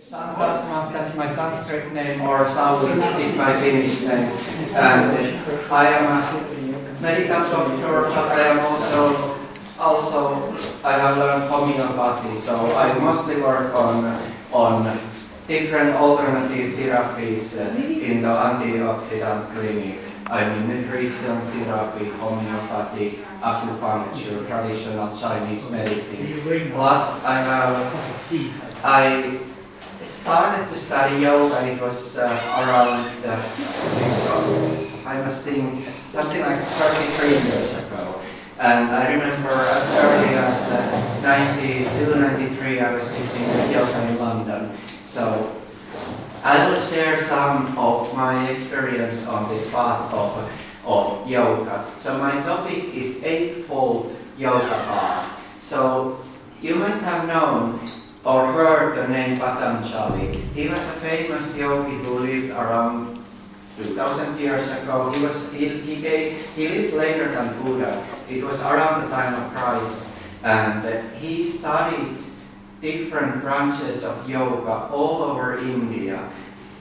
Santatma, that's my Sanskrit name, or Sauli is my Finnish name. And I am a medical doctor, but I am also I have learned homeopathy, so I mostly work on different alternative therapies in the antioxidant clinic. I mean nutrition therapy, homeopathy, acupuncture, traditional Chinese medicine. Plus I started to study yoga, it was around, I must think, something like 33 years ago. And I remember as early as 92, 93, I was teaching yoga in London. So I will share some of my experience on this path of yoga. So my topic is Eightfold Yoga Path. So you might have known or heard the name Patanjali. He was a famous yogi who lived around 2000 years ago. He lived later than Buddha. It was around the time of Christ. And he studied different branches of yoga all over India.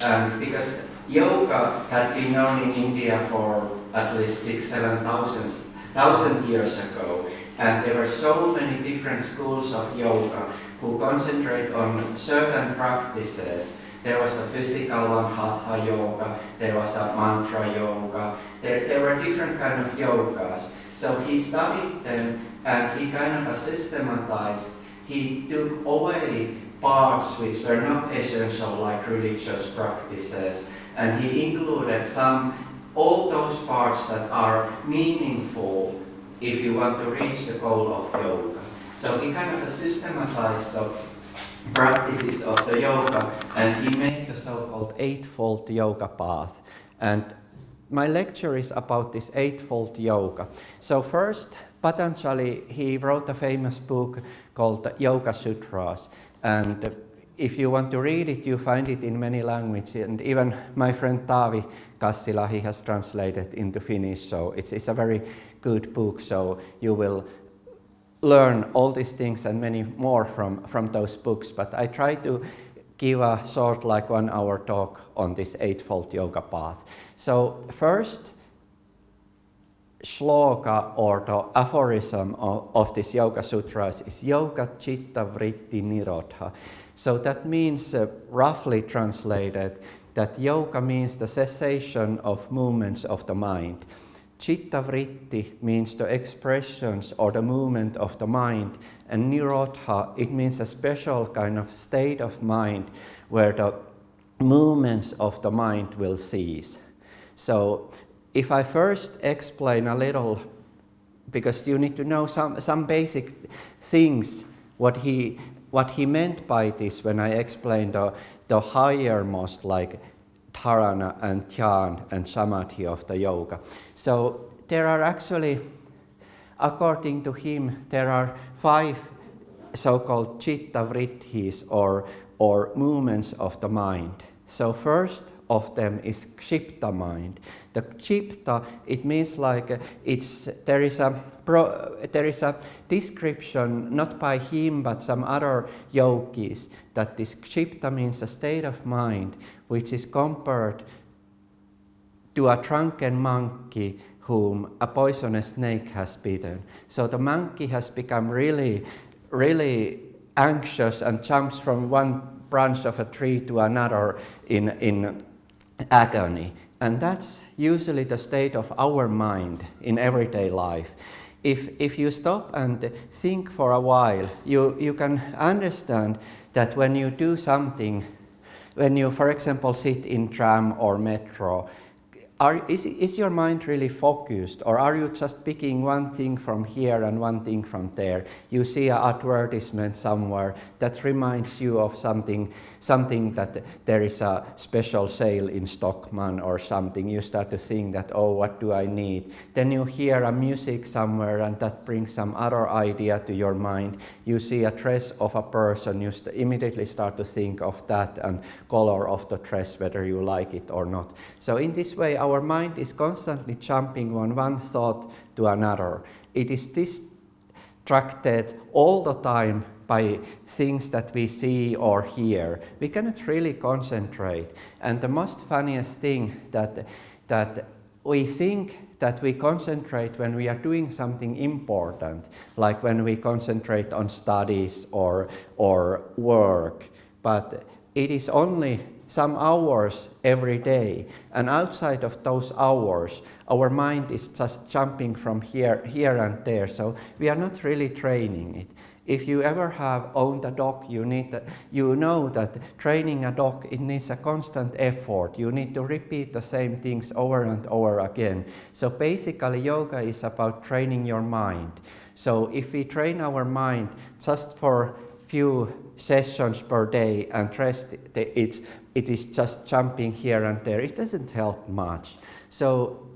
And because yoga had been known in India for at least 6,000-7,000 years ago. And there were so many different schools of yoga who concentrate on certain practices. There was a physical one, Hatha Yoga, there was a Mantra Yoga, there were different kind of yogas. So he studied them and he kind of systematized, he took away parts which were not essential like religious practices, and he included all those parts that are meaningful if you want to reach the goal of yoga. So he kind of systematized the practices of the yoga and he made the so-called Eightfold Yoga Path. And my lecture is about this Eightfold Yoga. So first, Patanjali, he wrote a famous book called Yoga Sutras. And if you want to read it, you find it in many languages. And even my friend Taavi Kassila, he has translated into Finnish. So it's a very good book. So you will learn all these things and many more from those books. But I try to give a short, like 1 hour talk on this Eightfold Yoga Path. So first, shloka or the aphorism of this Yoga Sutras is Yoga Chitta Vritti Nirodha. So that means, roughly translated, that yoga means the cessation of movements of the mind. Chitta Vritti means the expressions or the movement of the mind, and Nirodha, it means a special kind of state of mind where the movements of the mind will cease. So if I first explain a little, because you need to know some basic things, what he meant by this when I explained the highermost, like dharana and dhyan and samadhi of the yoga. So there are actually, according to him, there are 5 so-called chitta vrittis or movements of the mind. So first of them is kshipta mind. The kshipta, it means like there is a description, not by him but some other yogis, that this kshipta means a state of mind which is compared to a drunken monkey whom a poisonous snake has bitten. So the monkey has become really, really anxious and jumps from one branch of a tree to another in agony. And that's usually the state of our mind in everyday life. If you stop and think for a while, you can understand that when you do something, when you, for example, sit in tram or metro, is your mind really focused, or are you just picking one thing from here and one thing from there? You see an advertisement somewhere that reminds you of something that there is a special sale in Stockman or something. You start to think that, oh, what do I need? Then you hear a music somewhere and that brings some other idea to your mind. You see a dress of a person, you immediately start to think of that and color of the dress, whether you like it or not. So in this way, our mind is constantly jumping from one thought to another. It is distracted all the time by things that we see or hear. We cannot really concentrate. And the most funniest thing that we think that we concentrate when we are doing something important, like when we concentrate on studies or work, but it is only some hours every day, and outside of those hours our mind is just jumping from here and there, so we are not really training it. If you ever have owned a dog, you know that training a dog, it needs a constant effort. You need to repeat the same things over and over again. So basically yoga is about training your mind. So if we train our mind just for few sessions per day and rest it is just jumping here and there, it doesn't help much. So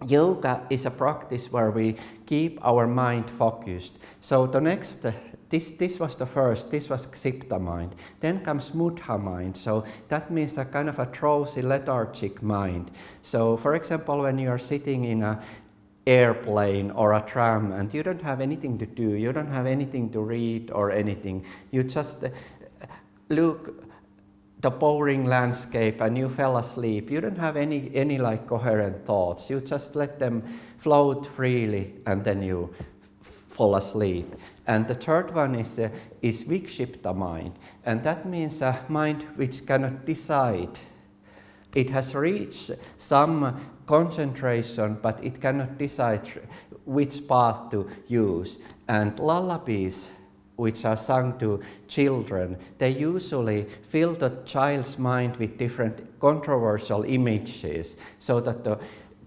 yoga is a practice where we keep our mind focused. So the next, this was the first, this was Ksipta mind. Then comes Mudha mind. So that means a kind of a drowsy, lethargic mind. So for example, when you are sitting in an airplane or a tram and you don't have anything to do, you don't have anything to read or anything, you just look the boring landscape and you fell asleep. You don't have any like coherent thoughts. You just let them float freely and then you fall asleep. And the third one is Vikshipta mind, and that means a mind which cannot decide. It has reached some concentration, but it cannot decide which path to use. And lullabies, which are sung to children, they usually fill the child's mind with different controversial images, so that the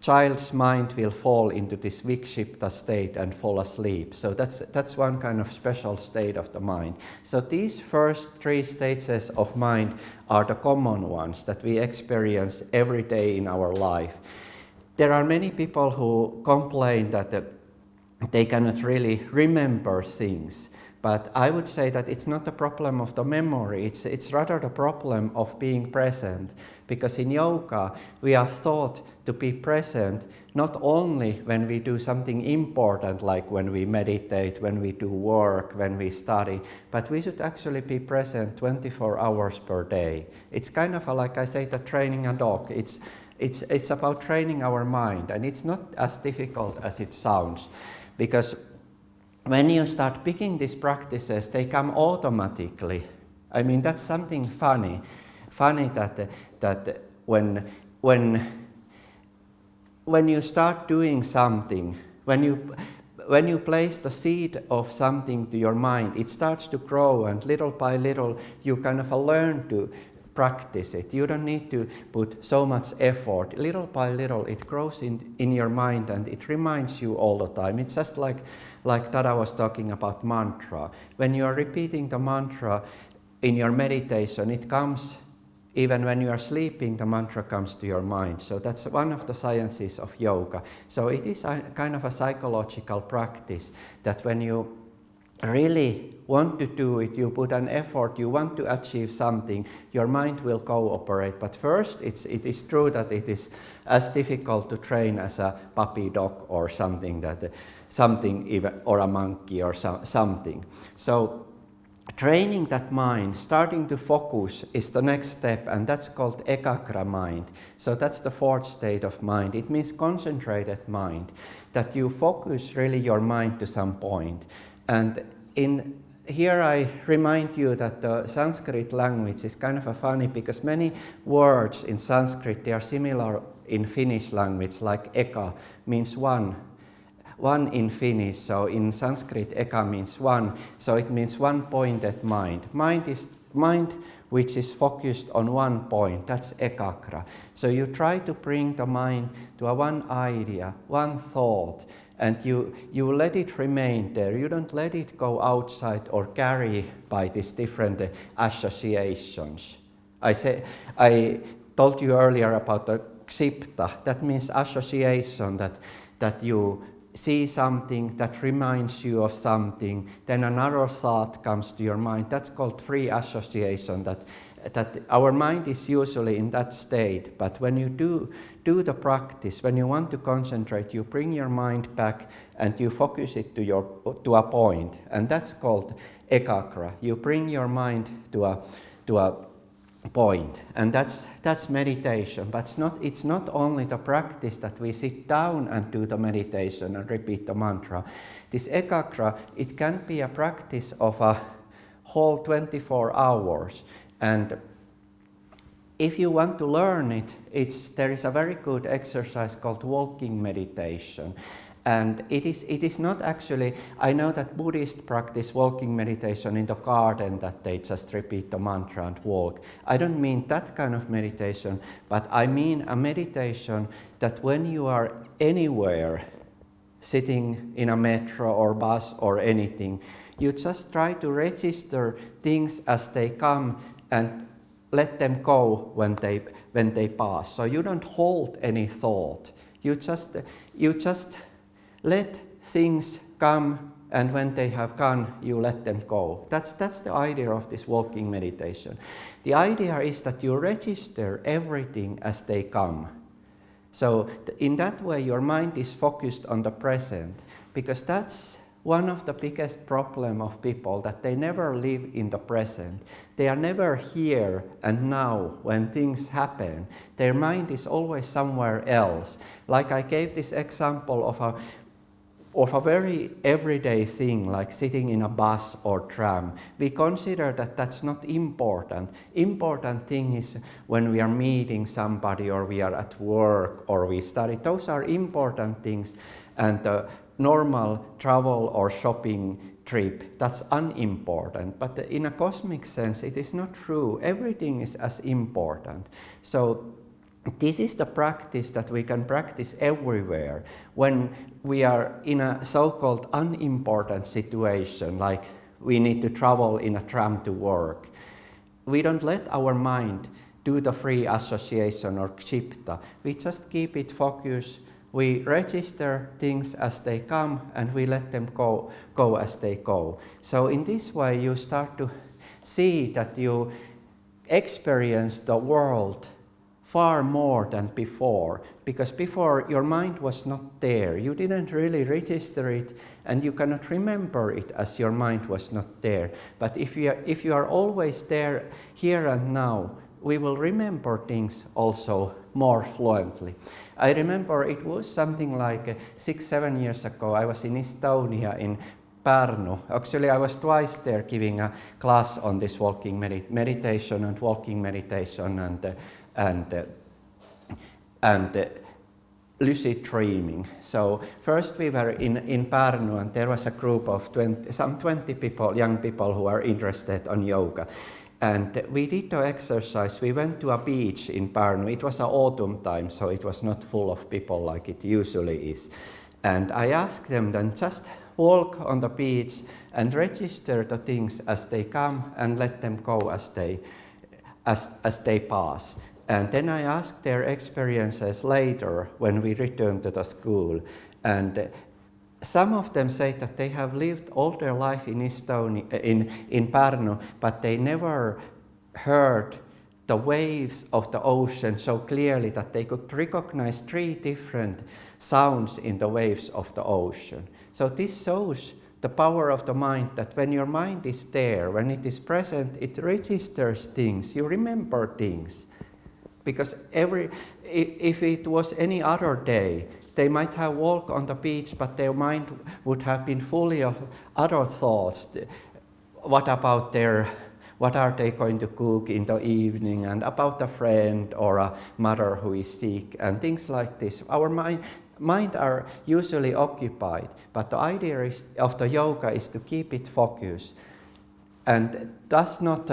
child's mind will fall into this Vikshipta state and fall asleep. So that's one kind of special state of the mind. So these first three stages of mind are the common ones that we experience every day in our life. There are many people who complain that they cannot really remember things. But I would say that it's not a problem of the memory, it's rather the problem of being present. Because in yoga, we are taught to be present not only when we do something important, like when we meditate, when we do work, when we study, but we should actually be present 24 hours per day. It's kind of like I say, that training a dog. It's about training our mind, and it's not as difficult as it sounds, because when you start picking these practices, they come automatically. I mean, that's something funny that when you start doing something, when you place the seed of something to your mind, it starts to grow, and little by little you kind of learn to practice it. You don't need to put so much effort. Little by little it grows in your mind, and it reminds you all the time. It's just like Dada was talking about mantra. When you are repeating the mantra in your meditation, it comes, even when you are sleeping, the mantra comes to your mind. So that's one of the sciences of yoga. So it is a kind of a psychological practice that when you really want to do it, you put an effort, you want to achieve something, your mind will cooperate. But first, it is true that it is as difficult to train as a puppy dog or something or a monkey or something. So training that mind, starting to focus, is the next step, and that's called ekagra mind. So that's the fourth state of mind. It means concentrated mind, that you focus really your mind to some point. And here I remind you that the Sanskrit language is kind of funny, because many words in Sanskrit, they are similar in Finnish language, like eka means one in Finnish. So in Sanskrit, eka means one, so it means one-pointed mind. Mind is mind which is focused on one point, that's ekagra. So you try to bring the mind to a one idea, one thought, and you let it remain there. You don't let it go outside or carry by these different associations. I told you earlier about the ksipta. That means association, that you see something that reminds you of something, then another thought comes to your mind. That's called free association, that our mind is usually in that state, but when you do the practice, when you want to concentrate, you bring your mind back and you focus it to a point, and that's called ekagra. You bring your mind to a point, and that's meditation. But it's not only the practice that we sit down and do the meditation and repeat the mantra. This ekagra, it can be a practice of a whole 24 hours. And if you want to learn it, there is a very good exercise called walking meditation. And it is not actually, I know that Buddhists practice walking meditation in the garden, that they just repeat the mantra and walk. I don't mean that kind of meditation, but I mean a meditation that when you are anywhere, sitting in a metro or bus or anything, you just try to register things as they come and let them go when they pass. So you don't hold any thought. You just let things come, and when they have gone, you let them go. That's the idea of this walking meditation. The idea is that you register everything as they come. So in that way, your mind is focused on the present, because that's one of the biggest problem of people, that they never live in the present. They are never here and now when things happen. Their mind is always somewhere else. Like I gave this example of a very everyday thing, like sitting in a bus or tram. We consider that that's not important. Important thing is when we are meeting somebody, or we are at work, or we study. Those are important things, and the normal travel or shopping trip, that's unimportant. But in a cosmic sense, it is not true. Everything is as important. So this is the practice that we can practice everywhere. When we are in a so-called unimportant situation, like we need to travel in a tram to work, we don't let our mind do the free association or chitta. We just keep it focused. We register things as they come, and we let them go as they go. So in this way, you start to see that you experience the world far more than before, because before your mind was not there. You didn't really register it, and you cannot remember it as your mind was not there. But if you are always there, here and now, we will remember things also more fluently. I remember it was something like 6-7 years ago. I was in Estonia, in Pärnu. Actually, I was twice there giving a class on this walking meditation and walking meditation and lucid dreaming. So first we were in Pärnu, and there was a group of 20 people, young people who are interested on yoga. And we did the exercise. We went to a beach in Pärnu. It was an autumn time, so it was not full of people like it usually is. And I asked them then just walk on the beach and register the things as they come and let them go as they pass. And then I asked their experiences later when we returned to the school. And some of them say that they have lived all their life in Estonia, in Pärnu, but they never heard the waves of the ocean so clearly that they could recognize 3 different sounds in the waves of the ocean. So this shows the power of the mind, that when your mind is there, when it is present, it registers things, you remember things. Because if it was any other day, they might have walked on the beach, but their mind would have been fully of other thoughts. What are they going to cook in the evening, and about a friend or a mother who is sick, and things like this. Our mind are usually occupied, but the idea of the yoga is to keep it focused and does not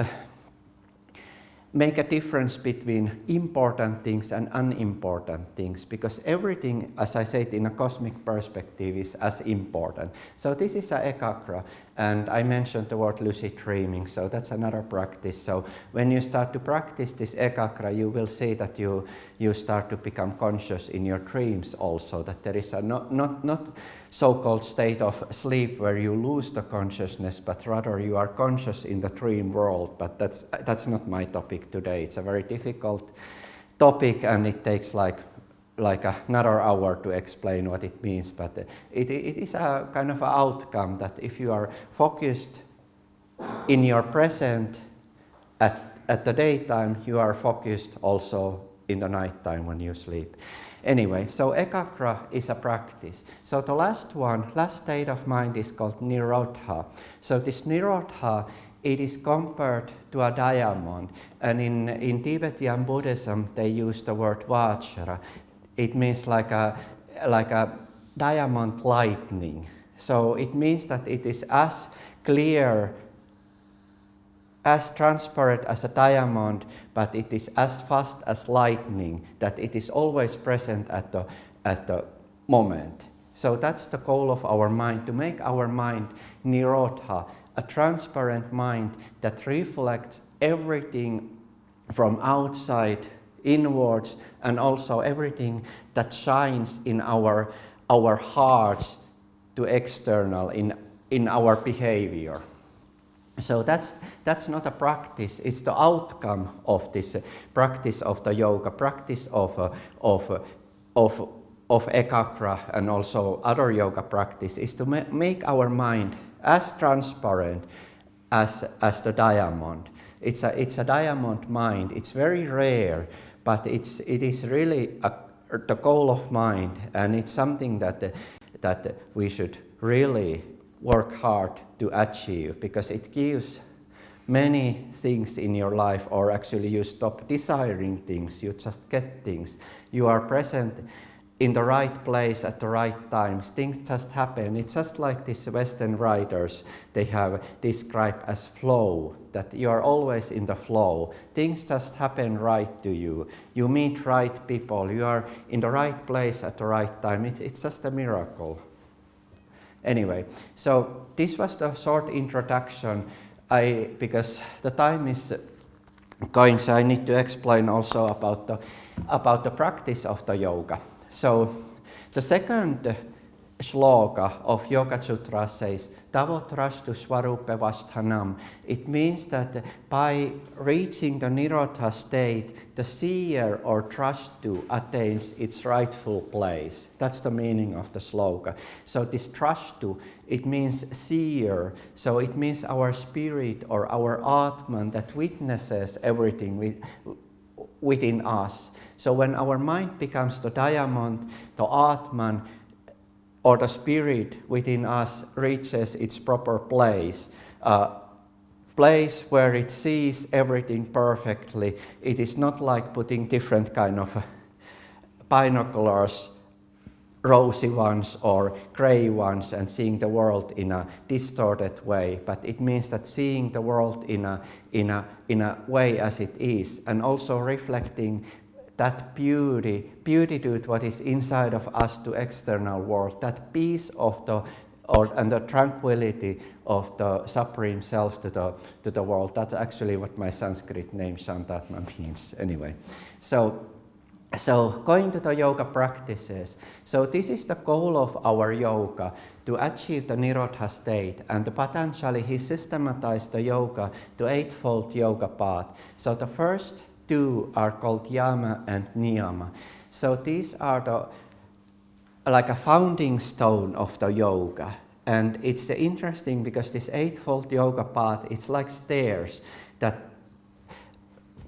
make a difference between important things and unimportant things, because everything, as I said, in a cosmic perspective is as important. So this is a ekagra, and I mentioned the word lucid dreaming, so that's another practice. So when you start to practice this ekagra, you will see that you start to become conscious in your dreams also, that there is a not so-called state of sleep where you lose the consciousness, but rather you are conscious in the dream world. But that's not my topic today. It's a very difficult topic, and it takes like another hour to explain what it means. But it is a kind of an outcome that if you are focused in your present at the daytime, you are focused also in the nighttime when you sleep. Anyway, so ekagra is a practice. So the last state of mind is called nirodha. So this nirodha, it is compared to a diamond. And in Tibetan Buddhism, they use the word vajra. It means like a diamond lightning. So it means that it is as clear, as transparent as a diamond, but it is as fast as lightning, that it is always present at the moment. So that's the goal of our mind, to make our mind nirodha, a transparent mind that reflects everything from outside inwards, and also everything that shines in our hearts to external in our behavior. So that's not a practice, it's the outcome of this practice of the yoga, practice of ekagra and also other yoga practice, is to make our mind as transparent as the diamond. It's a diamond mind. It's very rare, but it is really the goal of mind, and it's something that we should really work hard to achieve, because it gives many things in your life, or actually you stop desiring things, you just get things. You are present in the right place at the right times. Things just happen. It's just like these Western writers, they have described as flow, that you are always in the flow. Things just happen right to you. You meet right people. You are in the right place at the right time. It's just a miracle. Anyway, so this was the short introduction. Because the time is going, so I need to explain also about the practice of the yoga. So the second shloka of Yoga Sutra says, Tavotrastu Swarupe Vasthanam. It means that by reaching the Nirodha state, the seer or Trastu attains its rightful place. That's the meaning of the shloka. So this Trastu, it means seer. So it means our spirit or our Atman that witnesses everything within us. So when our mind becomes the diamond, the Atman, or the spirit within us reaches its proper place, place where it sees everything perfectly. It is not like putting different kind of binoculars, rosy ones or gray ones, and seeing the world in a distorted way, but it means that seeing the world in a way as it is, and also reflecting that beauty to what is inside of us to external world, that peace of and the tranquility of the Supreme Self to the world. That's actually what my Sanskrit name Shantatma means. Anyway, so going to the yoga practices. So this is the goal of our yoga, to achieve the Nirodha state. And the Patanjali, he systematized the yoga to Eightfold yoga path. So the first two are called yama and niyama. So these are like a founding stone of the yoga. And it's interesting because this Eightfold yoga path, it's like stairs that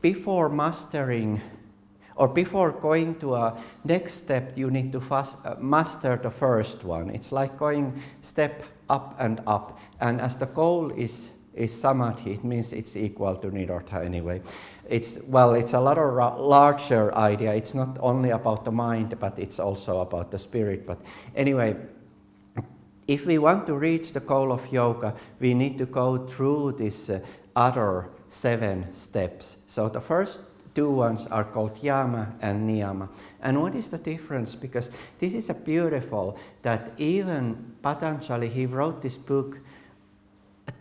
before mastering or before going to a next step, you need to master the first one. It's like going step up and up. And as the goal is samadhi, it means it's equal to Nirodha anyway. It's a lot of larger idea. It's not only about the mind, but it's also about the spirit. But anyway, if we want to reach the goal of yoga, we need to go through these other 7 steps. So the first 2 ones are called yama and niyama. And what is the difference? Because this is a beautiful that even Patanjali, he wrote this book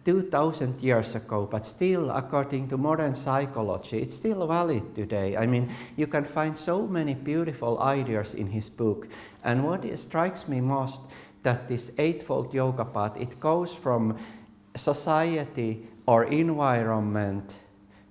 2000 years ago, but still, according to modern psychology, it's still valid today. I mean, you can find so many beautiful ideas in his book. And what strikes me most, that this Eightfold Yoga path, it goes from society or environment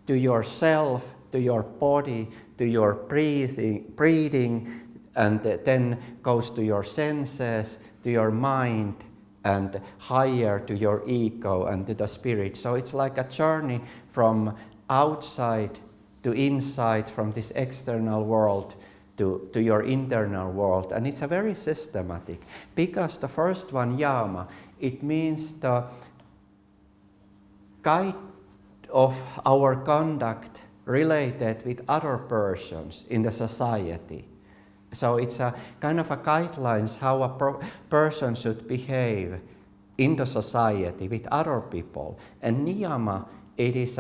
to yourself, to your body, to your breathing, and then goes to your senses, to your mind, and higher to your ego and to the spirit. So it's like a journey from outside to inside, from this external world to your internal world. And it's a very systematic, because the first one, yama, it means the guide of our conduct related with other persons in the society. So it's a kind of a guidelines how a person should behave in the society with other people. And niyama, it's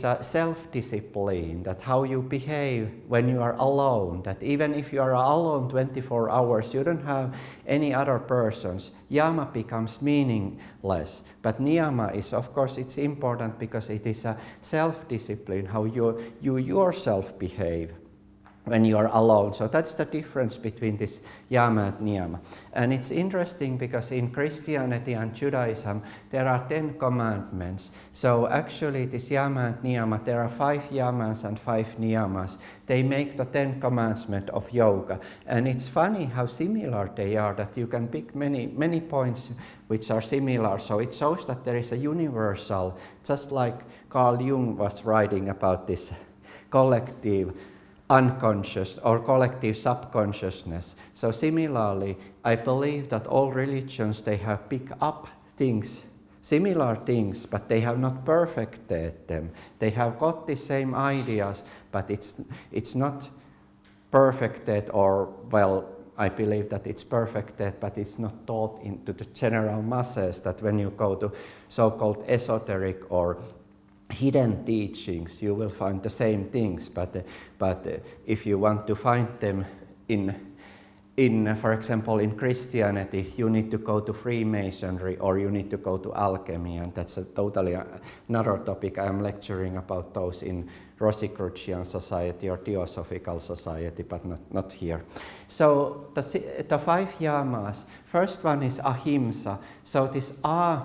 a self-discipline, that how you behave when you are alone, that even if you are alone 24 hours, you don't have any other persons, yama becomes meaningless. But niyama is, of course, it's important because it is a self-discipline, how you yourself behave when you are alone. So that's the difference between this yama and niyama. And it's interesting because in Christianity and Judaism, there are 10 commandments. So actually this yama and niyama, there are 5 yamas and 5 niyamas. They make the 10 commandments of yoga. And it's funny how similar they are, that you can pick many points which are similar. So it shows that there is a universal, just like Carl Jung was writing about this collective unconscious or collective subconsciousness. So similarly, I believe that all religions, they have picked up things, similar things, but they have not perfected them. They have got the same ideas, but it's not perfected, or, well, I believe that it's perfected, but it's not taught into the general masses, that when you go to so-called esoteric or hidden teachings, you will find the same things, but if you want to find them in, for example, in Christianity, you need to go to Freemasonry or you need to go to alchemy, and that's a totally another topic. I am lecturing about those in Rosicrucian Society or Theosophical Society, but not here. So the 5 yamas, first one is ahimsa. So this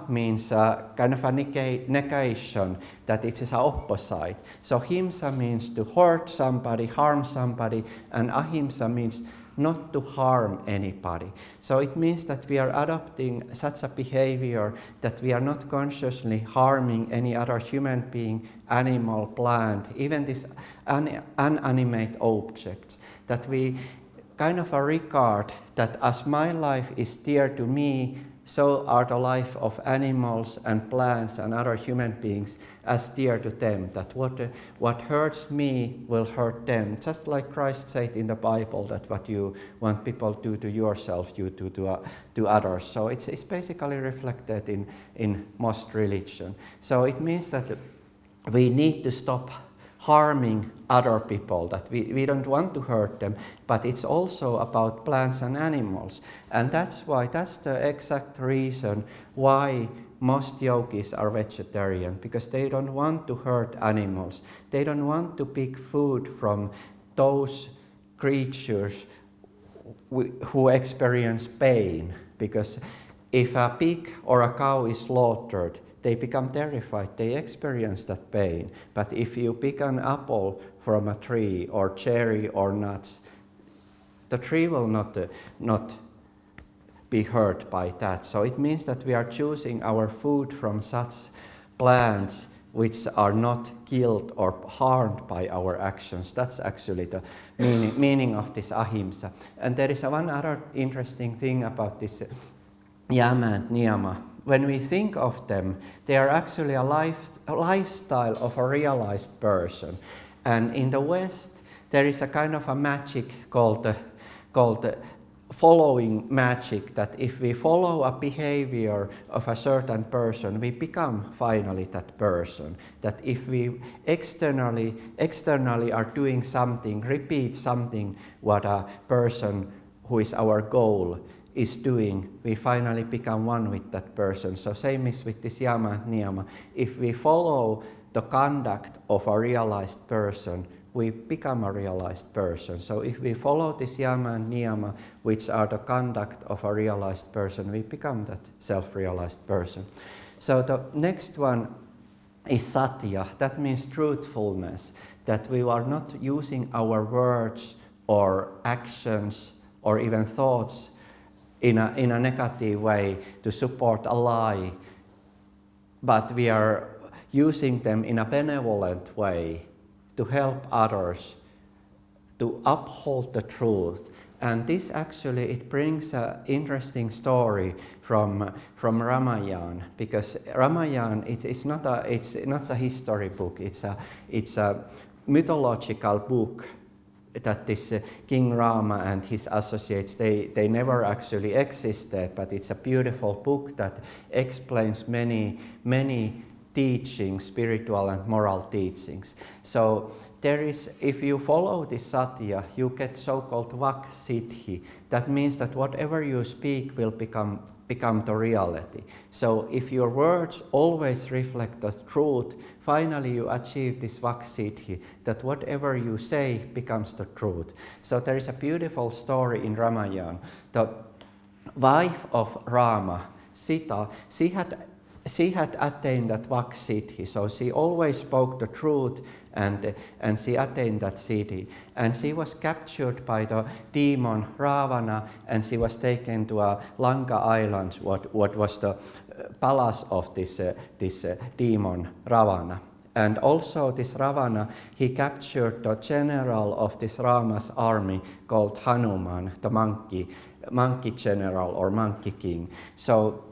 means kind of a negation, that it is an opposite. So himsa means to hurt somebody, harm somebody, and ahimsa means not to harm anybody. So it means that we are adopting such a behavior that we are not consciously harming any other human being, animal, plant, even this inanimate objects, that we kind of regard that as my life is dear to me, so are the life of animals and plants and other human beings as dear to them, that what hurts me will hurt them. Just like Christ said in the Bible, that what you want people to do to yourself, you do to others. So it's basically reflected in most religion. So it means that we need to stop harming other people, that we don't want to hurt them, but it's also about plants and animals. And that's the exact reason why most yogis are vegetarian, because they don't want to hurt animals. They don't want to pick food from those creatures who experience pain, because if a pig or a cow is slaughtered, they become terrified, they experience that pain. But if you pick an apple from a tree, or cherry or nuts, the tree will not be hurt by that. So it means that we are choosing our food from such plants which are not killed or harmed by our actions. That's actually the meaning of this ahimsa. And there is one other interesting thing about this yama and niyama. When we think of them, they are actually a lifestyle of a realized person. And in the West, there is a kind of a magic called following magic, that if we follow a behavior of a certain person, we become finally that person. That if we externally are doing something, repeat something what a person who is our goal is doing, we finally become one with that person. So same is with this yama and niyama. If we follow the conduct of a realized person, we become a realized person. So if we follow this yama and niyama, which are the conduct of a realized person, we become that self-realized person. So the next one is satya. That means truthfulness, that we are not using our words or actions or even thoughts in a negative way to support a lie, but we are using them in a benevolent way to help others, to uphold the truth. And this actually, it brings an interesting story from Ramayana, because Ramayana, it's not a history book, it's a mythological book that this King Rama and his associates, they never actually existed, but it's a beautiful book that explains many teachings, spiritual and moral teachings. So there is, if you follow this satya, you get so-called vak siddhi. That means that whatever you speak will become the reality. So if your words always reflect the truth, finally you achieve this vak siddhi, that whatever you say becomes the truth. So there is a beautiful story in Ramayana. The wife of Rama, Sita, she had attained that vak siddhi, so she always spoke the truth and she attained that siddhi. And she was captured by the demon Ravana, and she was taken to a Lanka island, what was the palace of this demon Ravana. And also this Ravana, he captured the general of this Rama's army called Hanuman, the monkey general or monkey king. So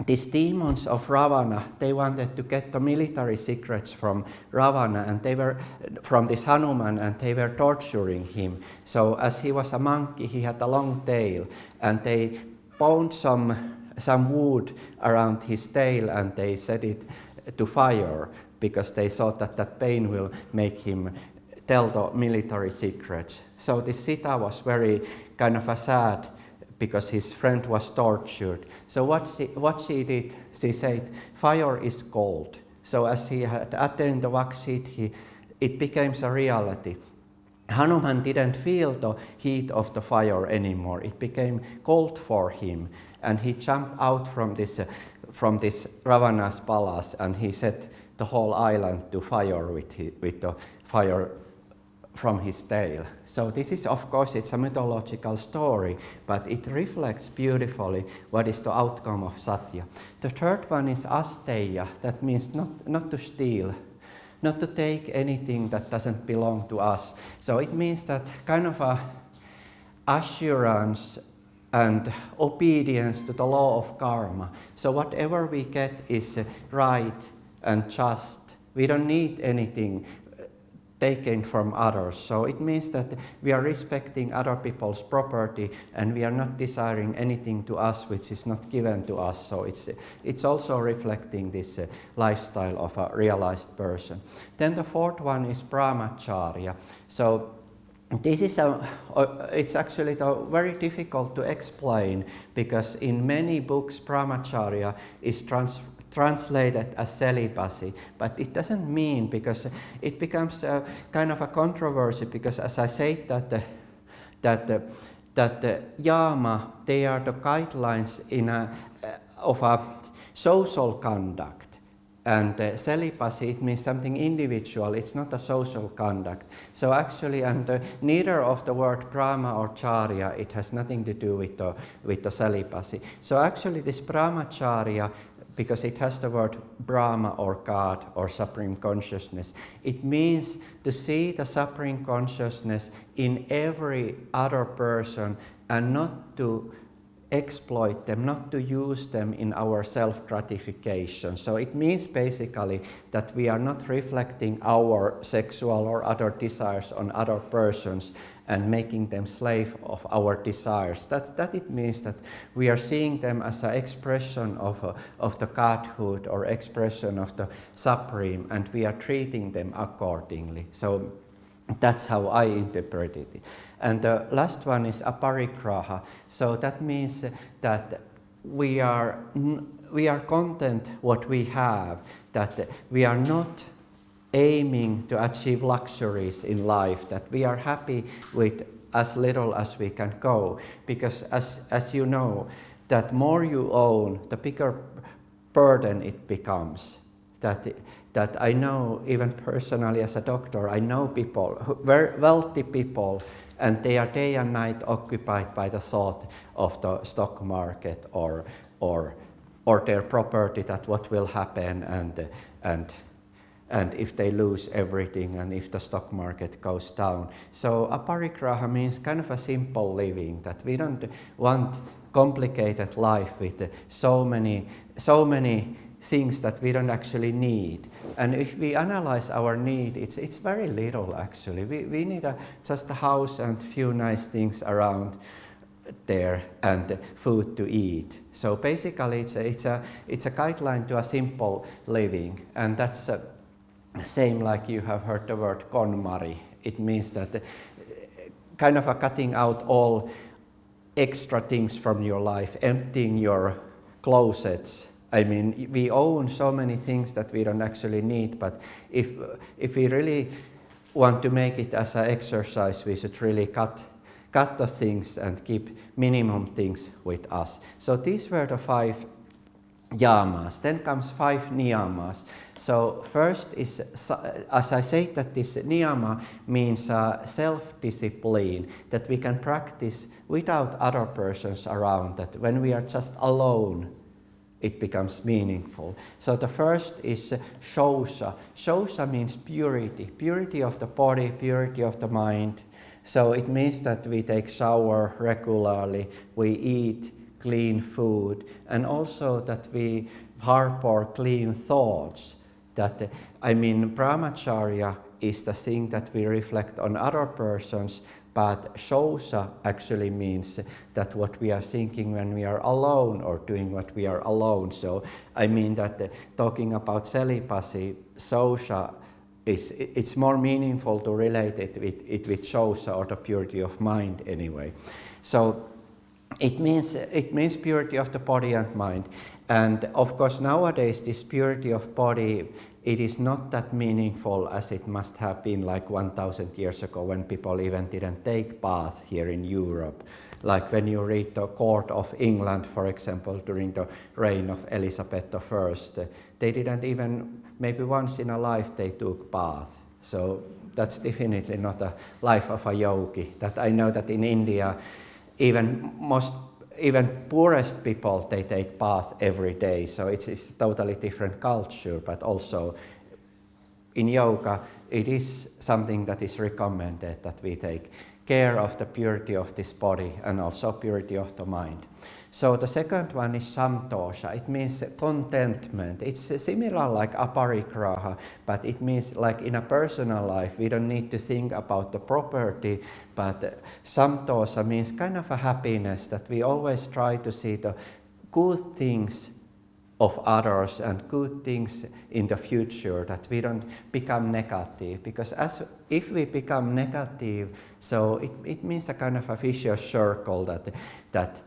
these demons of Ravana, they wanted to get the military secrets from Ravana, and they were from this Hanuman, and they were torturing him. So as he was a monkey, he had a long tail, and they bound some wood around his tail, and they set it to fire because they thought that pain will make him tell the military secrets. So this Sita was very kind of sad because his friend was tortured. So what she did, she said, fire is cold. So as he had attained the vak siddhi, it became a reality. Hanuman didn't feel the heat of the fire anymore. It became cold for him, and he jumped out from this Ravana's palace, and he set the whole island to fire with the fire from his tail. So this is, of course, it's a mythological story, but it reflects beautifully what is the outcome of satya. The third one is asteya. That means not to steal, not to take anything that doesn't belong to us. So it means that kind of a assurance and obedience to the law of karma. So whatever we get is right and just. We don't need anything taken from others. So it means that we are respecting other people's property, and we are not desiring anything to us which is not given to us. So it's also reflecting this lifestyle of a realized person. Then the fourth one is brahmacharya. So this is it's actually very difficult to explain, because in many books brahmacharya is translated as celibacy, but it doesn't mean, because it becomes a kind of a controversy, because as I said that the yama, they are the guidelines of a social conduct, and celibacy, it means something individual, it's not a social conduct. So actually, and neither of the word brahma or charya, it has nothing to do with the celibacy. So actually this brahmacharya, because it has the word Brahma or God or Supreme Consciousness, it means to see the Supreme Consciousness in every other person and not to exploit them, not to use them in our self-gratification. So it means basically that we are not reflecting our sexual or other desires on other persons and making them slave of our desires. That it means that we are seeing them as an expression of the Godhood or expression of the Supreme, and we are treating them accordingly. So that's how I interpret it. And the last one is aparigraha. So that means that we are content what we have, that we are not aiming to achieve luxuries in life, that we are happy with as little as we can go. Because as you know, that more you own, the bigger burden it becomes. That I know, even personally as a doctor, I know people, very wealthy people, and they are day and night occupied by the thought of the stock market or their property, that what will happen and if they lose everything and if the stock market goes down. So aparigraha means kind of a simple living, that we don't want complicated life with so many things that we don't actually need. And if we analyze our need, it's very little actually. We need just a house and few nice things around there and food to eat. So basically it's a guideline to a simple living, and that's same like you have heard the word KonMari. It means that kind of a cutting out all extra things from your life, emptying your closets. I mean, we own so many things that we don't actually need, but if we really want to make it as an exercise, we should really cut the things and keep minimum things with us. So these were the 5 yamas. Then comes 5 niyamas. So first is, as I said, that this niyama means self-discipline, that we can practice without other persons around, that when we are just alone, it becomes meaningful. So the first is shosha. Shosha means purity of the body, purity of the mind. So it means that we take shower regularly, we eat clean food, and also that we harbor clean thoughts. That, I mean, brahmacharya is the thing that we reflect on other persons, but shosha actually means that what we are thinking when we are alone or doing what we are alone. So I mean that talking about celibacy, shosha, it's more meaningful to relate it with shosha, or the purity of mind anyway. So it means purity of the body and mind. And of course nowadays this purity of body, it is not that meaningful as it must have been like 1,000 years ago, when people even didn't take bath here in Europe. Like when you read the court of England, for example, during the reign of Elizabeth I, they didn't even, maybe once in a life they took bath. So that's definitely not a life of a yogi. That I know that in India, even poorest people, they take bath every day. So it's a totally different culture, but also in yoga, it is something that is recommended, that we take care of the purity of this body and also purity of the mind. So the second one is samtosha. It means contentment. It's similar like aparigraha, but it means like in a personal life, we don't need to think about the property, but samtosha means kind of a happiness, that we always try to see the good things of others and good things in the future, that we don't become negative. Because if we become negative, so it means a kind of a vicious circle, that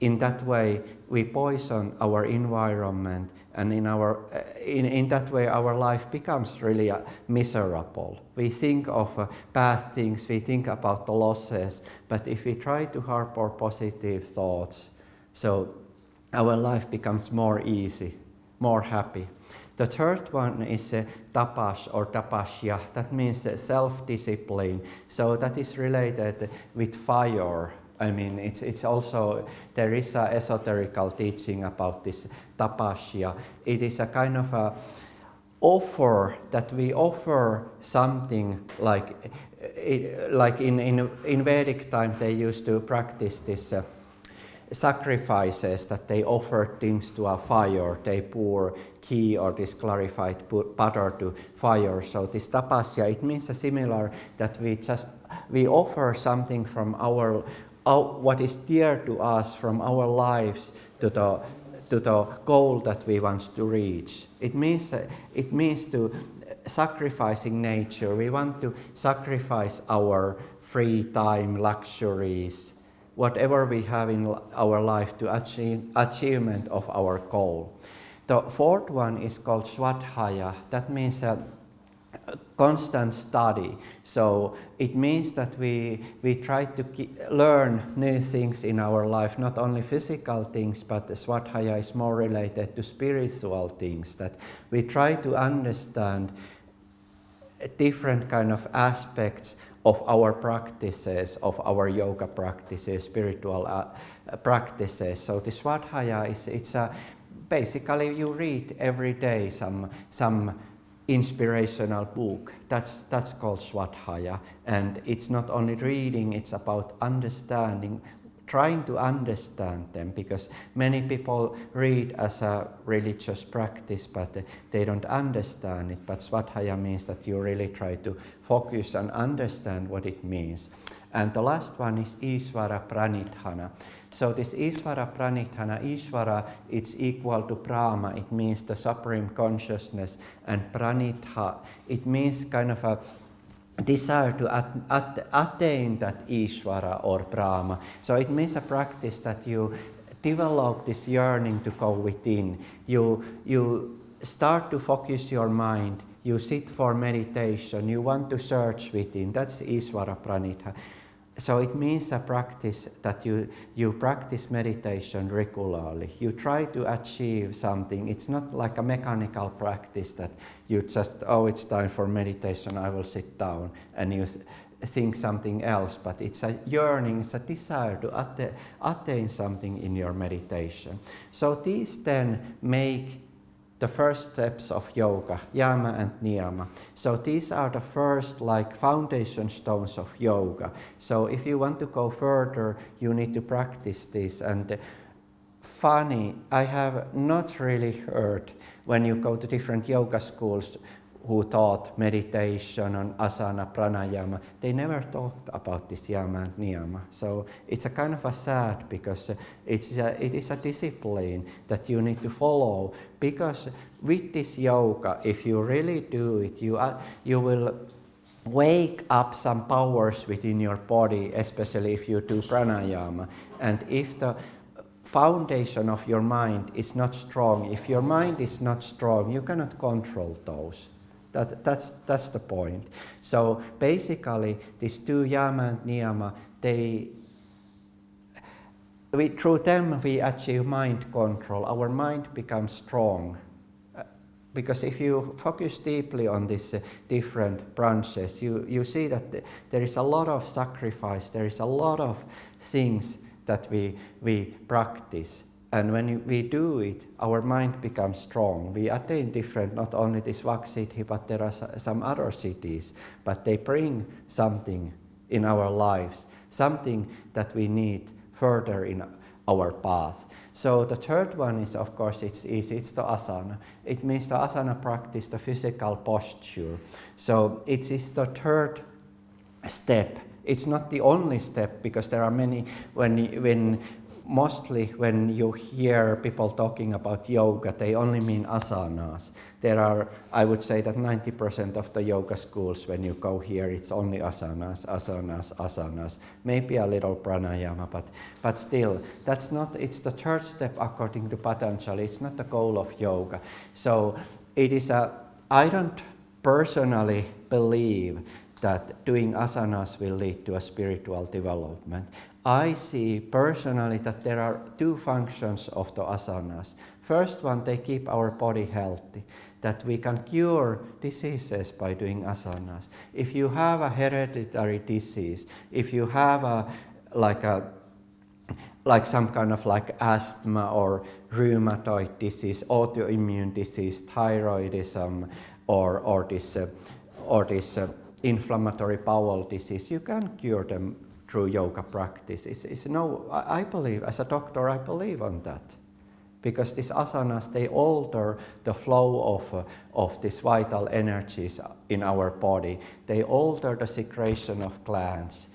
in that way we poison our environment, and in that way our life becomes really miserable. We think of bad things, we think about the losses, but if we try to harbor positive thoughts, so our life becomes more easy, more happy. The third one is tapas or tapasya. That means self-discipline. So that is related with fire. I mean, it's also, there is a esoterical teaching about this tapasya. It is a kind of a offer, that we offer something like in Vedic time they used to practice this sacrifices, that they offer things to a fire, they pour ghee or this clarified butter to fire. So this tapasya, it means a similar, that we offer something from our what is dear to us, from our lives to the goal that we want to reach. It means to sacrificing nature. We want to sacrifice our free time, luxuries, whatever we have in our life to achievement of our goal. The fourth one is called swadhyaya. That means constant study. So it means that we try to learn new things in our life, not only physical things, but the Swadhyaya is more related to spiritual things, that we try to understand different kind of aspects of our practices, of our yoga practices, spiritual practices. So the Swadhyaya it's basically you read every day some inspirational book. That's called Swadhyaya, and it's not only reading, it's about understanding, trying to understand them, because many people read as a religious practice, but they don't understand it. But Swadhyaya means that you really try to focus and understand what it means. And the last one is Ishvara Pranidhana. So this Ishvara Pranidhana, Ishvara, it's equal to Brahma. It means the supreme consciousness, and Pranidha, it means kind of a desire to attain that Ishvara or Brahma. So it means a practice that you develop this yearning to go within. You start to focus your mind. You sit for meditation. You want to search within. That's Ishvara Pranidha. So it means a practice that you practice meditation regularly. You try to achieve something. It's not like a mechanical practice that you just, it's time for meditation, I will sit down, and you think something else. But it's a yearning, it's a desire to attain something in your meditation. So these then make the first steps of yoga, yama and niyama. So these are the first foundation stones of yoga. So if you want to go further, you need to practice this. And funny, I have not really heard when you go to different yoga schools who taught meditation and asana, pranayama, they never talked about this yama and niyama. So it's a kind of a sad, because it is a discipline that you need to follow, because with this yoga, if you really do it, you will wake up some powers within your body, especially if you do pranayama. And if the foundation of your mind is not strong, if your mind is not strong, you cannot control those. That's the point. So basically, these two yama and niyama, through them we achieve mind control. Our mind becomes strong. Because if you focus deeply on these different branches, you see that there is a lot of sacrifice, there is a lot of things that we practice. And when we do it, our mind becomes strong. We attain different, not only this Vaksiddhi, but there are some other siddhis, but they bring something in our lives, something that we need further in our path. So the third one is, of course, it's easy, it's the asana. It means the asana practice, the physical posture. So it is the third step. It's not the only step, because there are many, mostly when you hear people talking about yoga, they only mean asanas. There are, I would say that 90% of the yoga schools, when you go here, it's only asanas, asanas, asanas. Maybe a little pranayama, but still, that's not, it's the third step according to Patanjali. It's not the goal of yoga. So it is I don't personally believe that doing asanas will lead to a spiritual development. I see personally that there are two functions of the asanas. First one, they keep our body healthy, that we can cure diseases by doing asanas. If you have a hereditary disease, if you have some kind of asthma or rheumatoid disease, autoimmune disease, thyroidism, or this inflammatory bowel disease, you can cure them through yoga practice. I believe, as a doctor, I believe on that. Because these asanas, they alter the flow of these vital energies in our body. They alter the secretion of glands.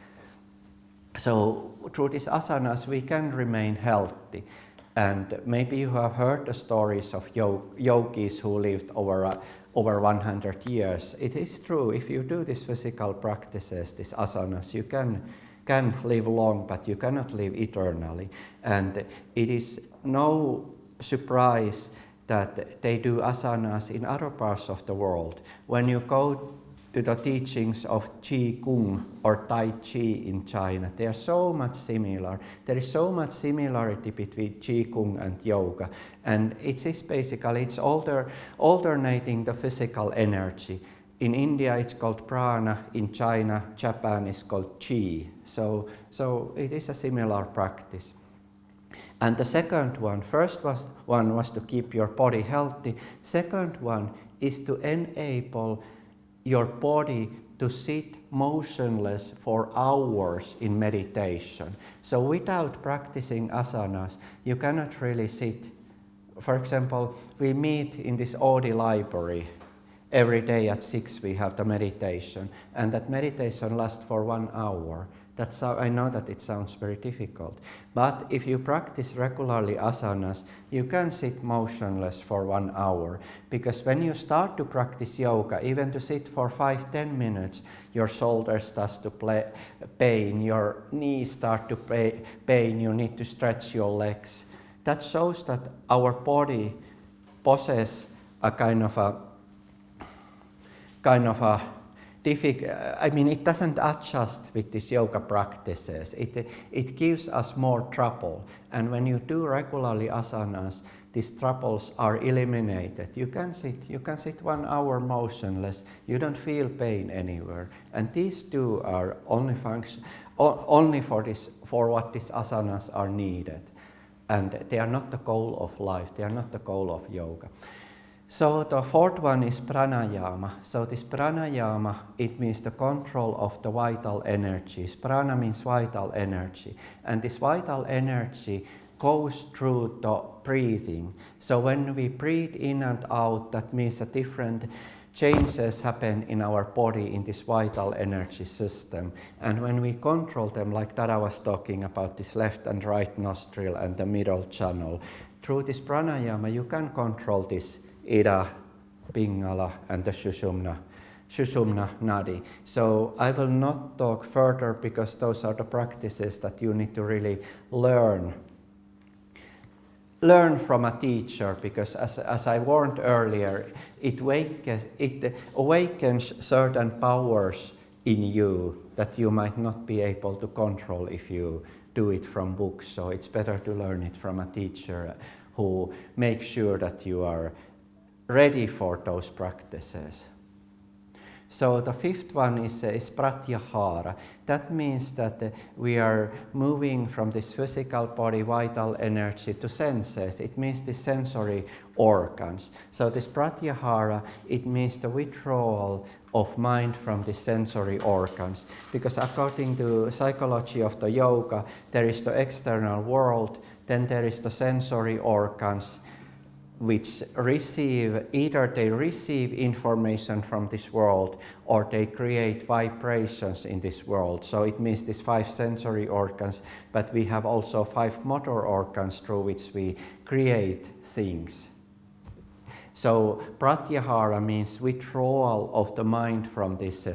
So through these asanas, we can remain healthy. And maybe you have heard the stories of yogis who lived over 100 years. It is true, if you do these physical practices, these asanas, you can live long, but you cannot live eternally. And it is no surprise that they do asanas in other parts of the world. When you go to the teachings of Qi Kung or Tai Chi in China, they are so much similar. There is so much similarity between Qi Kung and yoga, and it's alternating the physical energy. In India it's called prana, in China, Japan is called Qi. So it is a similar practice. And the second one, one was to keep your body healthy. Second one is to enable your body to sit motionless for hours in meditation. So without practicing asanas, you cannot really sit. For example, we meet in this Audi library. Every day at 6 we have the meditation, and that meditation lasts for 1 hour. That's how I know that it sounds very difficult. But if you practice regularly asanas, you can sit motionless for 1 hour. Because when you start to practice yoga, even to sit for 5-10 minutes, your shoulders start to pain, your knees start to pain, you need to stretch your legs. That shows that our body possesses a kind of a it doesn't adjust with these yoga practices. It gives us more trouble. And when you do regularly asanas, these troubles are eliminated. You can sit 1 hour motionless. You don't feel pain anywhere. And these two are only for what these asanas are needed. And they are not the goal of life. They are not the goal of yoga. So the fourth one is pranayama. So this pranayama, it means the control of the vital energies. Prana means vital energy. And this vital energy goes through the breathing. So when we breathe in and out, that means that different changes happen in our body in this vital energy system. And when we control them, like Dara was talking about this left and right nostril and the middle channel, through this pranayama you can control this Ida, Pingala, and the Sushumna Nadi. So I will not talk further because those are the practices that you need to really learn from a teacher, because as I warned earlier, it awakens certain powers in you that you might not be able to control if you do it from books. So it's better to learn it from a teacher who makes sure that you are ready for those practices. So the fifth one is pratyahara. That means that we are moving from this physical body, vital energy, to senses. It means the sensory organs. So this pratyahara, it means the withdrawal of mind from the sensory organs. Because according to psychology of the yoga, there is the external world, then there is the sensory organs, which either they receive information from this world or they create vibrations in this world. So it means these 5 sensory organs, but we have also 5 motor organs through which we create things. So pratyahara means withdrawal of the mind from this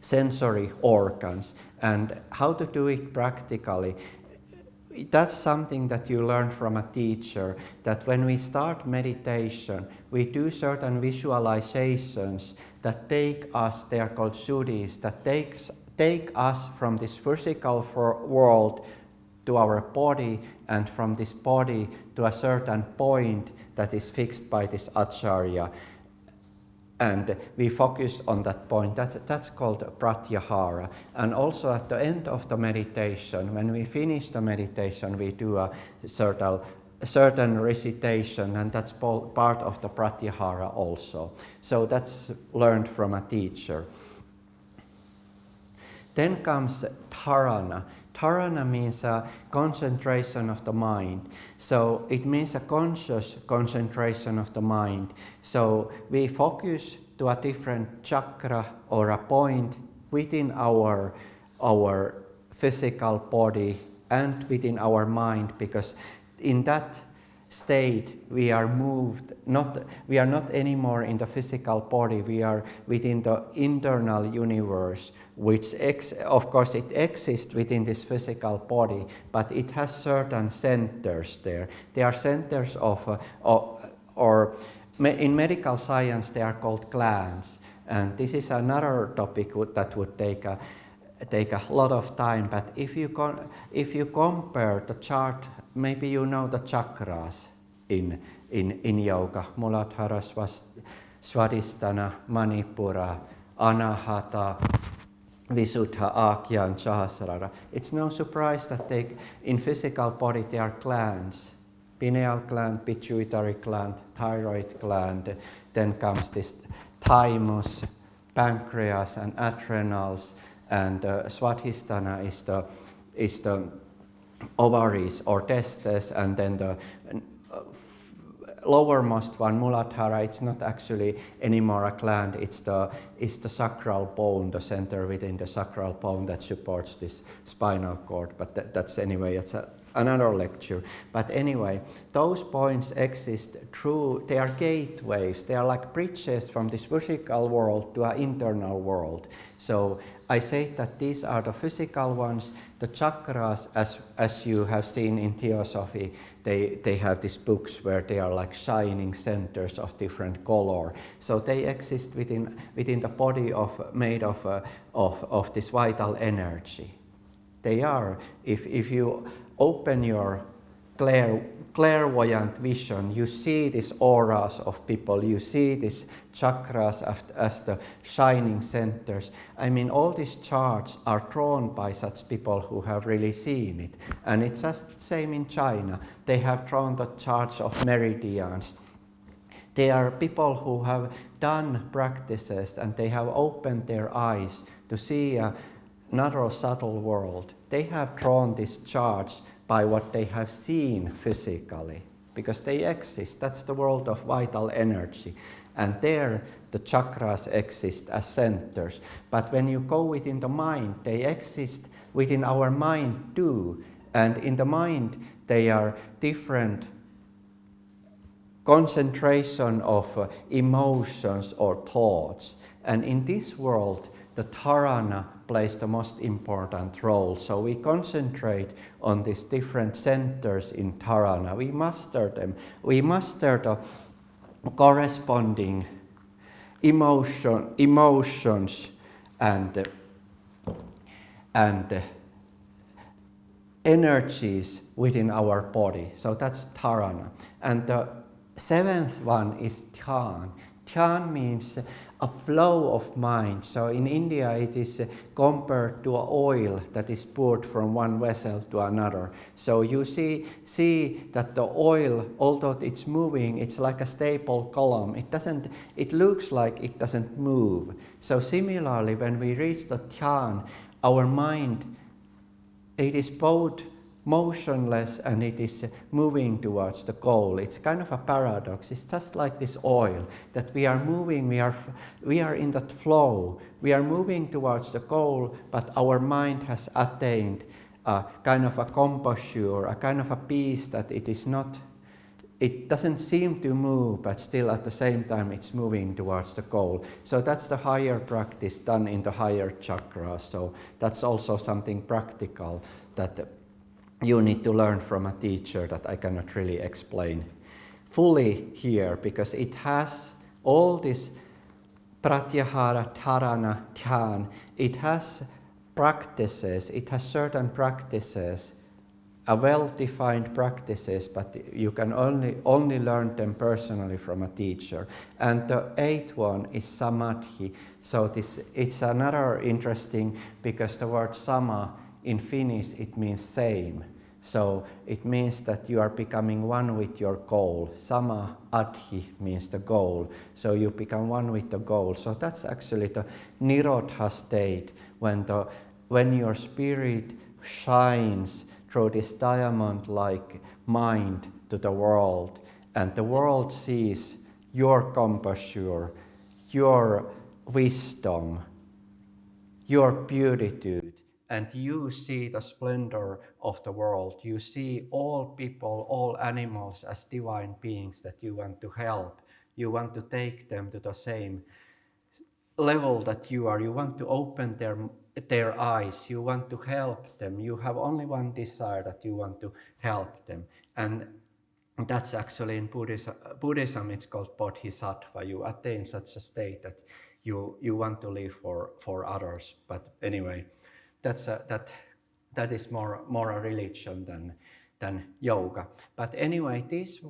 sensory organs. And how to do it practically? That's something that you learn from a teacher, that when we start meditation, we do certain visualizations that take us, they are called shuddhis, that take us from this physical world to our body, and from this body to a certain point that is fixed by this acharya. And we focus on that point. That's called pratyahara. And also at the end of the meditation, when we finish the meditation, we do a certain recitation, and that's part of the pratyahara also. So that's learned from a teacher. Then comes dharana. Dharana means a concentration of the mind. So it means a conscious concentration of the mind. So we focus to a different chakra or a point within our physical body and within our mind, because in that state, we are moved, we are not anymore in the physical body, we are within the internal universe, which of course it exists within this physical body, but it has certain centers there. They are centers or in medical science they are called glands, and this is another topic that would take a lot of time, but if you compare the chart, maybe you know the chakras in yoga, Muladhara, Svadhisthana, Manipura, Anahata, Visuddha, Agya, and Sahasrara. It's no surprise that in physical body they are glands. Pineal gland, pituitary gland, thyroid gland, then comes this thymus, pancreas, and adrenals, and Svadhisthana is the ovaries or testes, and then the lowermost one, Muladhara, it's not actually anymore a gland, it's the sacral bone, the center within the sacral bone that supports this spinal cord, but that's anyway, it's another lecture. But anyway, those points exist they are gateways, they are like bridges from this physical world to an internal world. So I say that these are the physical ones. The chakras, as you have seen in Theosophy, they have these books where they are like shining centers of different color. So they exist within the body made of this vital energy. They are, if you open your clairvoyant vision, you see these auras of people, you see these chakras as the shining centers. I mean, all these charts are drawn by such people who have really seen it. And it's just the same in China. They have drawn the charts of meridians. They are people who have done practices and they have opened their eyes to see another subtle world. They have drawn these charts by what they have seen physically, because they exist. That's the world of vital energy. And there the chakras exist as centers. But when you go within the mind, they exist within our mind too. And in the mind, they are different concentration of emotions or thoughts. And in this world, the dharana plays the most important role. So we concentrate on these different centers in dharana. We master them. We master the corresponding emotions and energies within our body. So that's dharana. And the seventh one is dhyan. Dhyan means a flow of mind. So in India it is compared to oil that is poured from one vessel to another. So you see that the oil, although it's moving, it's like a stable column. It looks like it doesn't move. So similarly, when we reach the dhyan, our mind, it is both motionless and it is moving towards the goal. It's kind of a paradox. It's just like this oil that we are moving, we are in that flow. We are moving towards the goal, but our mind has attained a kind of a composure, a kind of a peace that it doesn't seem to move, but still at the same time it's moving towards the goal. So that's the higher practice done in the higher chakras. So that's also something practical that you need to learn from a teacher that I cannot really explain fully here, because it has all this pratyahara, dharana, dhyan. It has practices, it has certain practices, a well-defined practices, but you can only learn them personally from a teacher. And the eighth one is samadhi. So it's another interesting, because the word sama in Finnish, it means same. So it means that you are becoming one with your goal. Sama adhi means the goal. So you become one with the goal. So that's actually the nirodha state, when your spirit shines through this diamond-like mind to the world, and the world sees your composure, your wisdom, your puritude, and you see the splendor of the world. You see all people, all animals as divine beings that you want to help. You want to take them to the same level that you are. You want to open their eyes. You want to help them. You have only one desire, that you want to help them. And that's actually in Buddhism it's called bodhisattva. You attain such a state that you want to live for others. But anyway, that is more a religion than yoga. But anyway, this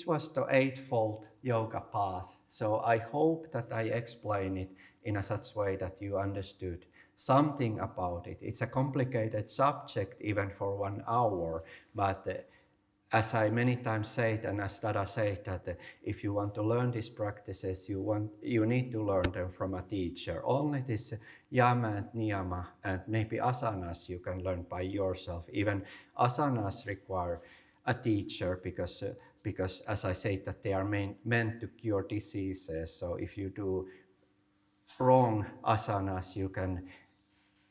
was the Eightfold Yoga path. So I hope that I explain it in a such way that you understood something about it. It's a complicated subject even for 1 hour, but as I many times said, and as Dada said, that if you want to learn these practices, you need to learn them from a teacher. Only this yama and niyama and maybe asanas you can learn by yourself. Even asanas require a teacher because as I said, that they are meant to cure diseases. So if you do wrong asanas, you can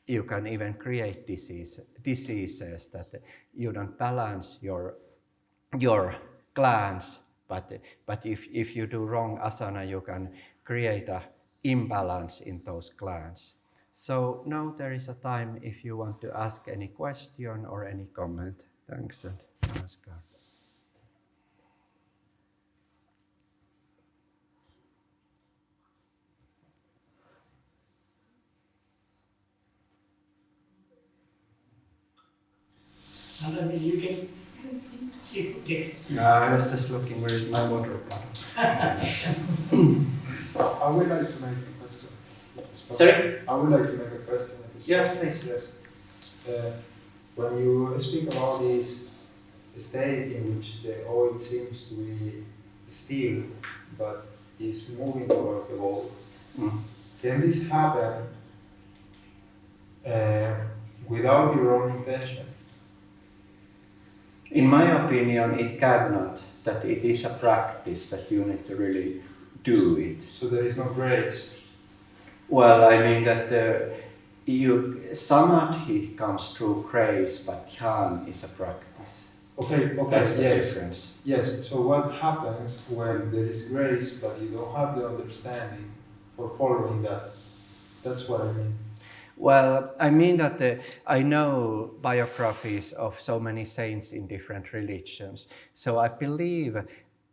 even create diseases, that you don't balance your glands, but if you do wrong asana, you can create an imbalance in those glands. So now there is a time if you want to ask any question or any comment. Thanks and namaskar. Sometimes you can see text. I was just looking, where is my water bottle? I would like to make a question. Sorry? I would like to make a question. Yeah, please. Yes. When you speak about this state in which the oil seems to be still, but is moving towards the goal, can this happen without your own intention? In my opinion, it cannot. That it is a practice that you need to really do it. So there is no grace. Well, I mean that samadhi comes through grace, but dhyan is a practice. Okay, That's the yes. difference. Yes, so what happens when there is grace, but you don't have the understanding for following that? That's what I mean. Well, I mean that I know biographies of so many saints in different religions. So I believe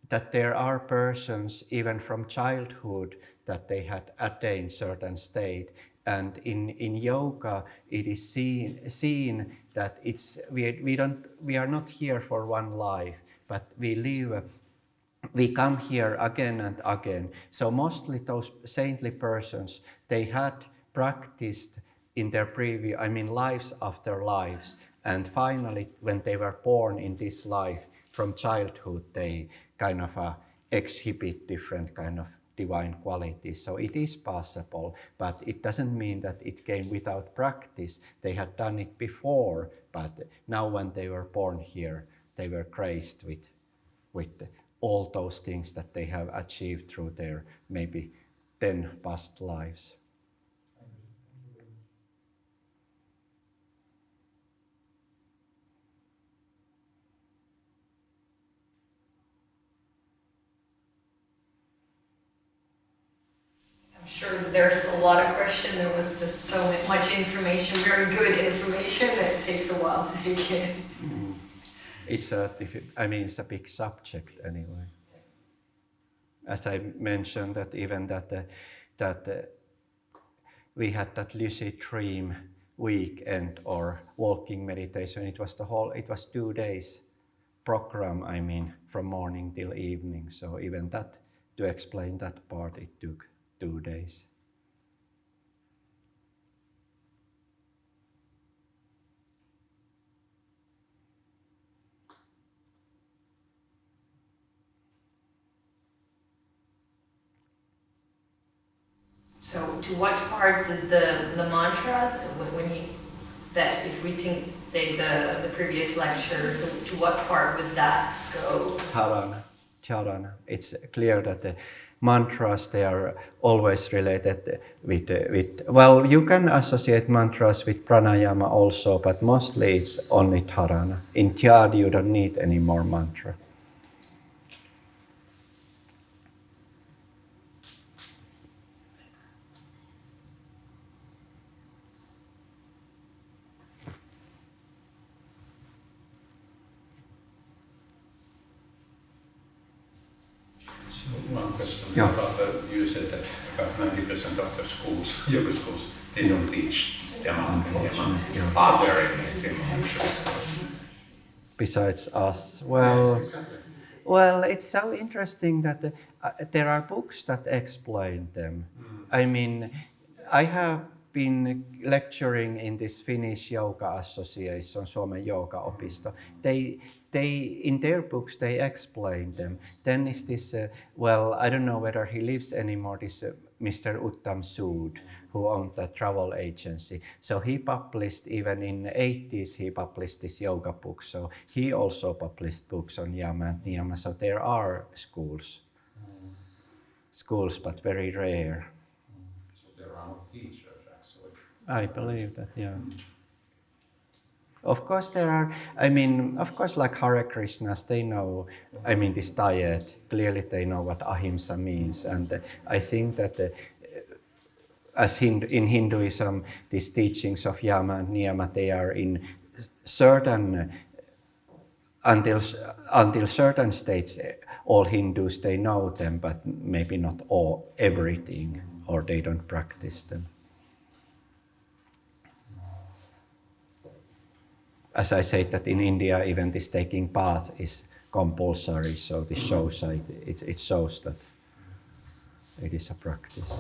that there are persons, even from childhood, that they had attained certain state. And in yoga, it is seen that we are not here for one life, but we come here again and again. So mostly those saintly persons, they had practiced in their lives after lives. And finally, when they were born in this life, from childhood, they kind of exhibit different kind of divine qualities. So it is possible, but it doesn't mean that it came without practice. They had done it before, but now when they were born here, they were graced with all those things that they have achieved through their maybe 10 past lives. Sure, there's a lot of questions. There was just so much information, very good information, that it takes a while to take in. It's a big subject anyway. As I mentioned, that even that we had that lucid dream weekend or walking meditation. It was 2 days program. From morning till evening. So even that, to explain that part, it took 2 days. So to what part does the mantras, that if we think, say, the previous lecture, so to what part would that go? Dharana. It's clear that mantras, they are always related with, well, you can associate mantras with pranayama also, but mostly it's only dharana. In dhyana, you don't need any more mantra. One question. Yeah. You said that about 90% of the schools, yoga schools, they don't teach Yama. Yeah. Are there any actually? Besides us, well, Yes, exactly. well, it's so interesting that there are books that explain them. I mean, I have been lecturing in this Finnish Yoga Association, Suomen Yoga-opisto. They in their books they explain them. Then is this well, I don't know whether he lives anymore. This Mr. Uttam Sood, who owned the travel agency. So he published, even in the 80s, he published this yoga book. So he also published books on Yama and Niyama. So there are schools, but very rare. So there are no teachers actually. I believe that, yeah. Of course there are, I mean, of course like Hare Krishnas, they know, I mean this diet, clearly they know what ahimsa means. And I think that as in Hinduism, these teachings of Yama and Niyama, they are in certain, until certain states, all Hindus, they know them, but maybe not everything, or they don't practice them. As I said that in India, even this taking bath is compulsory, so this shows it shows that it is a practice.